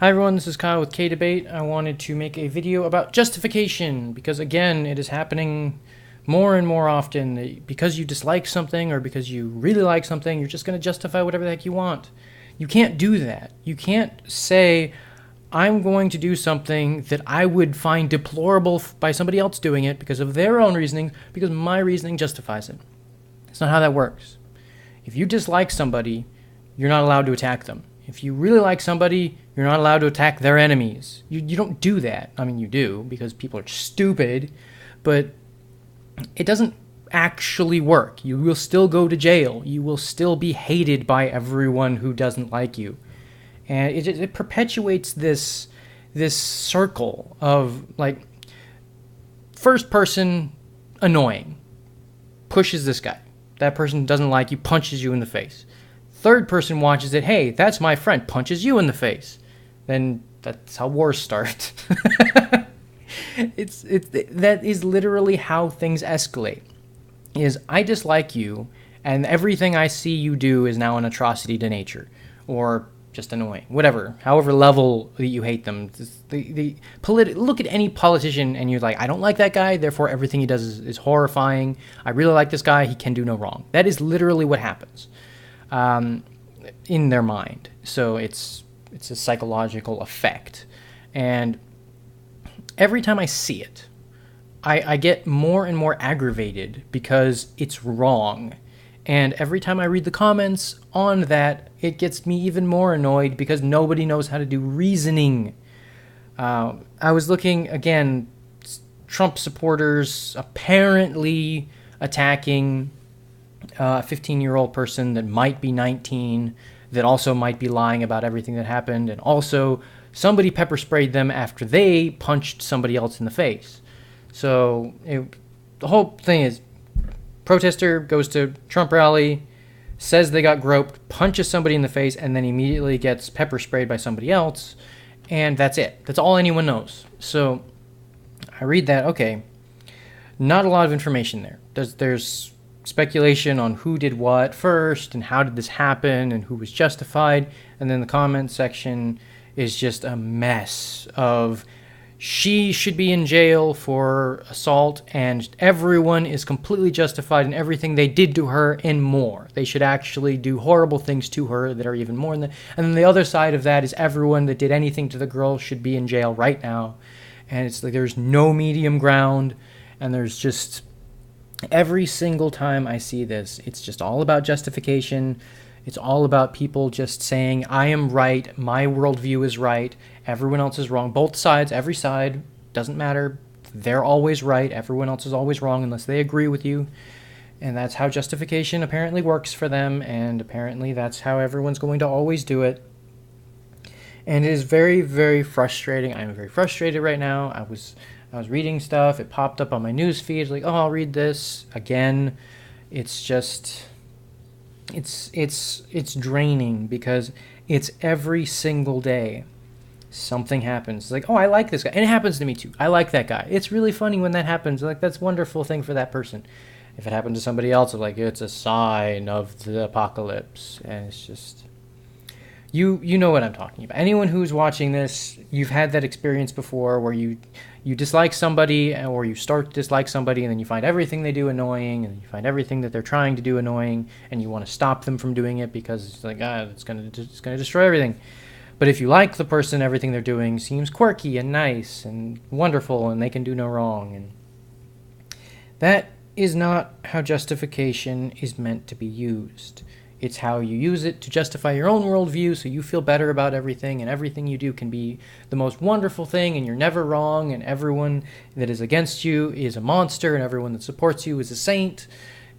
Hi everyone, this is Kyle with kayDbait. I wanted to make a video about justification because again, it is happening more and more often. Because you dislike something or because you really like something, you're just going to justify whatever the heck you want. You can't do that. You can't say, I'm going to do something that I would find deplorable by somebody else doing it because of their own reasoning, because my reasoning justifies it. It's not how that works. If you dislike somebody, you're not allowed to attack them. If you really like somebody, you're not allowed to attack their enemies. You don't do that. I mean, you do, because people are stupid, but it doesn't actually work. You will still go to jail. You will still be hated by everyone who doesn't like you. And it perpetuates this circle of, like, first person, annoying, pushes this guy. That person doesn't like you, punches you in the face. Third person watches it, hey, that's my friend, punches you in the face. Then that's how wars start. That is literally how things escalate. Is I dislike you, and everything I see you do is now an atrocity to nature, or just annoying, whatever, however level that you hate them. Look at any politician and you're like, I don't like that guy, therefore everything he does is horrifying. I really like this guy, he can do no wrong. That is literally what happens in their mind. So it's a psychological effect. And every time I see it, I get more and more aggravated because it's wrong. And every time I read the comments on that, it gets me even more annoyed because nobody knows how to do reasoning. I was looking, again, Trump supporters apparently attacking a 15-year-old person that might be 19, that also might be lying about everything that happened, and also somebody pepper sprayed them after they punched somebody else in the face. So the whole thing is, protester goes to Trump rally, says they got groped, punches somebody in the face, and then immediately gets pepper sprayed by somebody else, and that's it. That's all anyone knows. So I read that, okay, not a lot of information there. There's speculation on who did what first, and how did this happen, and who was justified, and then the comment section is just a mess of she should be in jail for assault, and everyone is completely justified in everything they did to her and more. They should actually do horrible things to her that are even more than that. And then the other side of that is everyone that did anything to the girl should be in jail right now. And it's like there's no medium ground, and there's just every single time I see this, it's just all about justification. It's all about people just saying, I am right, my worldview is right, everyone else is wrong. Both sides, every side, doesn't matter. They're always right, everyone else is always wrong unless they agree with you. And that's how justification apparently works for them, and apparently that's how everyone's going to always do it. And it is very, very frustrating. I'm very frustrated right now. I was reading stuff, it popped up on my news feed, like, oh, I'll read this again. It's just... It's draining because it's every single day something happens. It's like, oh, I like this guy. And it happens to me too. I like that guy. It's really funny when that happens. Like, that's a wonderful thing for that person. If it happened to somebody else, it's like, it's a sign of the apocalypse. And it's just... You know what I'm talking about. Anyone who's watching this, you've had that experience before where you dislike somebody, or you start to dislike somebody, and then you find everything they do annoying, and you find everything that they're trying to do annoying, and you want to stop them from doing it because it's like, it's gonna destroy everything. But if you like the person, everything they're doing seems quirky and nice and wonderful, and they can do no wrong. And that is not how justification is meant to be used. It's how you use it to justify your own worldview so you feel better about everything, and everything you do can be the most wonderful thing, and you're never wrong, and everyone that is against you is a monster, and everyone that supports you is a saint.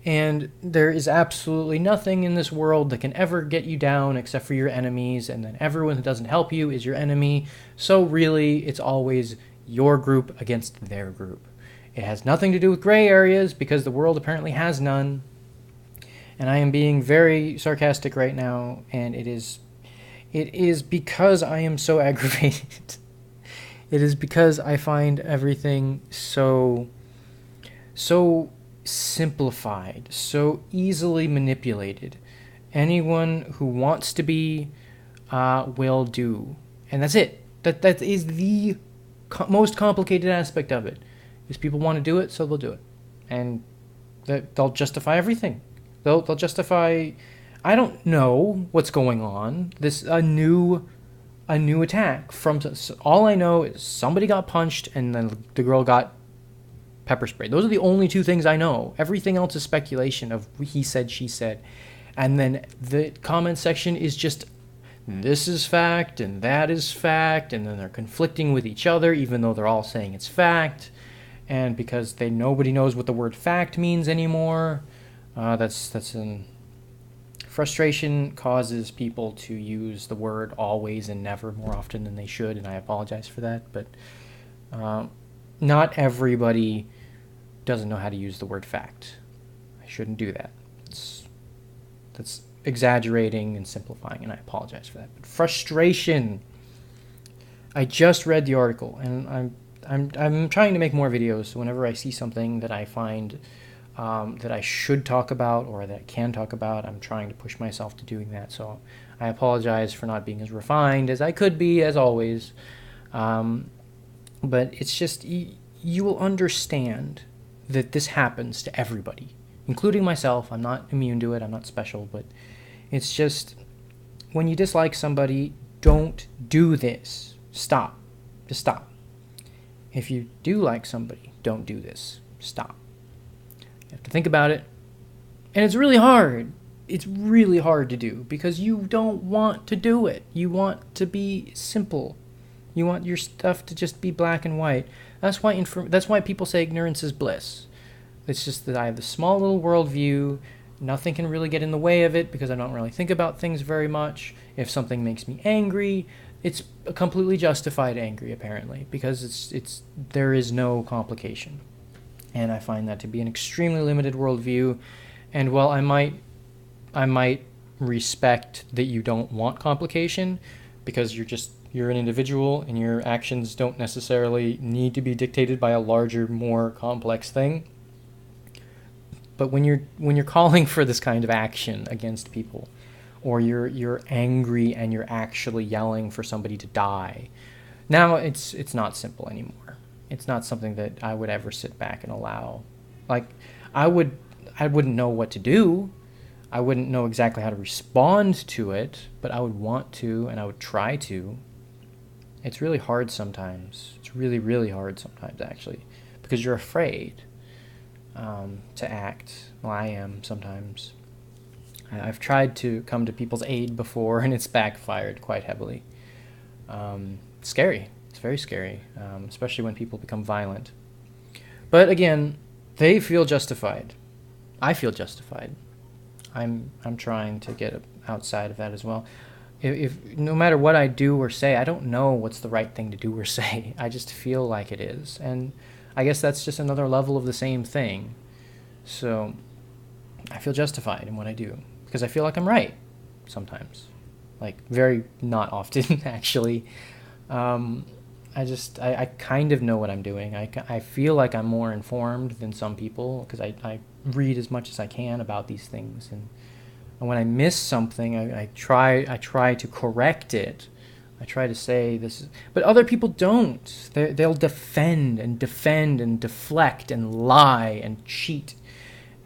And there is absolutely nothing in this world that can ever get you down except for your enemies, and then everyone who doesn't help you is your enemy. So really, it's always your group against their group. It has nothing to do with gray areas because the world apparently has none. And I am being very sarcastic right now, and it is because I am so aggravated. It is because I find everything so simplified, so easily manipulated. Anyone who wants to be will do. And that's it. That is the most complicated aspect of it. Is people want to do it, so they'll do it. And they'll justify everything. They'll justify, I don't know what's going on. This a new attack from, all I know is somebody got punched and then the girl got pepper sprayed. Those are the only two things I know. Everything else is speculation of he said, she said. And then the comment section is just, this is fact and that is fact, and then they're conflicting with each other even though they're all saying it's fact. And because nobody knows what the word fact means anymore, that's an frustration causes people to use the word always and never more often than they should, and I apologize for that. But not everybody doesn't know how to use the word fact. I shouldn't do that. That's exaggerating and simplifying, and I apologize for that. But frustration. I just read the article, and I'm trying to make more videos. So whenever I see something that I find that I should talk about or that I can talk about, I'm trying to push myself to doing that. So I apologize for not being as refined as I could be, as always. But it's just, you will understand that this happens to everybody, including myself. I'm not immune to it. I'm not special. But it's just, when you dislike somebody, don't do this. Stop. Just stop. If you do like somebody, don't do this. Stop. You have to think about it. And it's really hard. It's really hard to do because you don't want to do it. You want to be simple. You want your stuff to just be black and white. That's why people say ignorance is bliss. It's just that I have this small little worldview. Nothing can really get in the way of it because I don't really think about things very much. If something makes me angry, it's a completely justified angry, apparently, because there is no complication. And I find that to be an extremely limited worldview. And while I might respect that you don't want complication because you're an individual and your actions don't necessarily need to be dictated by a larger, more complex thing. But when you're calling for this kind of action against people, or you're angry and you're actually yelling for somebody to die, now it's not simple anymore. It's not something that I would ever sit back and allow. Like, I wouldn't know what to do. I wouldn't know exactly how to respond to it, but I would want to, and I would try to. It's really hard sometimes. It's really, really hard sometimes, actually, because you're afraid to act. Well, I am sometimes. I've tried to come to people's aid before, and it's backfired quite heavily. It's scary. It's very scary, especially when people become violent. But again, they feel justified. I feel justified. I'm trying to get outside of that as well. If no matter what I do or say, I don't know what's the right thing to do or say. I just feel like it is, and I guess that's just another level of the same thing. So I feel justified in what I do because I feel like I'm right sometimes, like very not often actually. I kind of know what I'm doing. I feel like I'm more informed than some people because I read as much as I can about these things, and when I miss something, I try to correct it. I try to say this is, but other people don't. They'll defend and deflect and lie and cheat,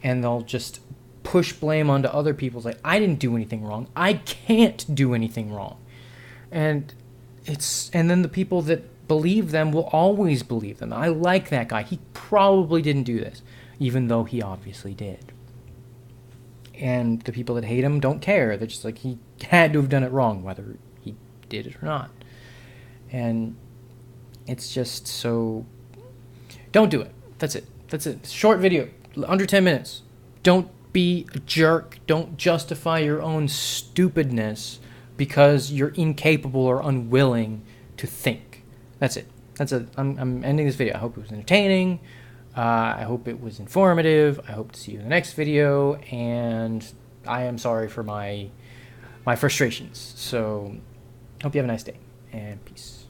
and they'll just push blame onto other people. It's like, I didn't do anything wrong. I can't do anything wrong. And then the people that believe them will always believe them. I like that guy. He probably didn't do this, even though he obviously did. And the people that hate him don't care. They're just like, he had to have done it wrong, whether he did it or not. And it's just so... Don't do it. That's it. Short video, under 10 minutes. Don't be a jerk. Don't justify your own stupidness because you're incapable or unwilling to think. That's it. I'm ending this video. I hope it was entertaining. I hope it was informative. I hope to see you in the next video, and I am sorry for my frustrations. So, hope you have a nice day, and peace.